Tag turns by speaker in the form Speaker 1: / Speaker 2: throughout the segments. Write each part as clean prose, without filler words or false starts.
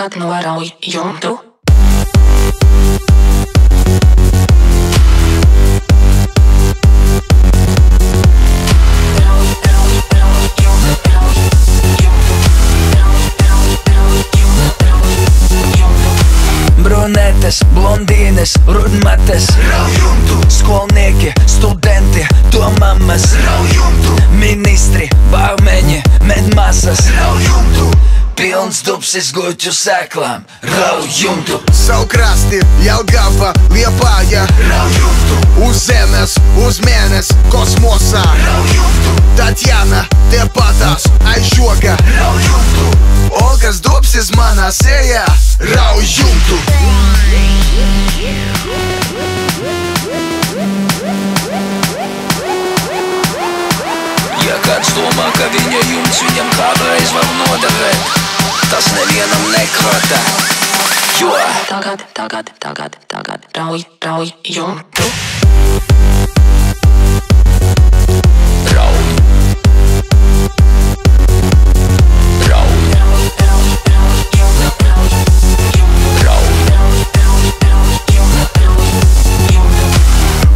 Speaker 1: tagad norauj jumtu.
Speaker 2: Brunetes, blondīnes, rudmates, skolnieki, studenti, to mammas, ministri, barmeņi, medmasas, pilns dubsis guļķu sēklām, rauj jumtu.
Speaker 3: Savu krasti, Jelgava, Liepāja, uz zemes, uz mēnes, kosmosā, Tatjana, tepatās, aiz žoga, Olgas dubsis manā sejā, rauj jumtu.
Speaker 2: Ja kāds domā, ka viņa jumts viņam kādreiz var noderēt, tas nevienam nekrātā, jo
Speaker 1: Tagad rauj jumtu.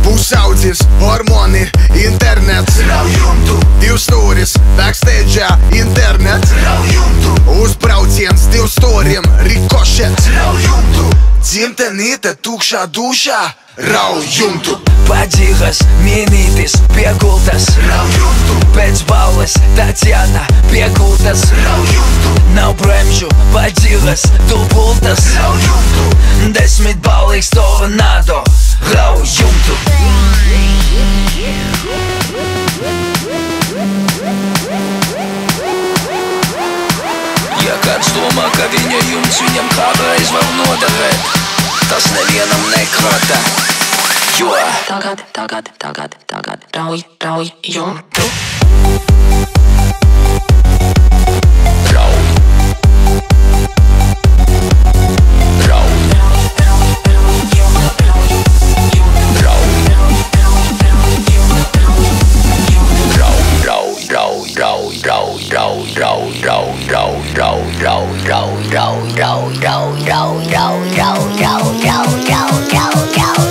Speaker 3: Pusaudzis, hormoni, internets, divs stūris, backstage'ā, internets, uzbrauciens, divs stūrim, rikošets, dzimtenīte tukšā dušā, rauj jumtu.
Speaker 2: Padzīgas, mienītis, piegultas, pēc balles, Tatjana, piegultas, nav bremžu, padzīgas, dubultas, 10 balīgs tornado, rauj jumtu. Ja kāds domā, ka viņa jumts viņam kādreiz var noderēt, tas nevienam nekrātā, jo
Speaker 1: Tagad rauj jumtu.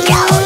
Speaker 4: Go.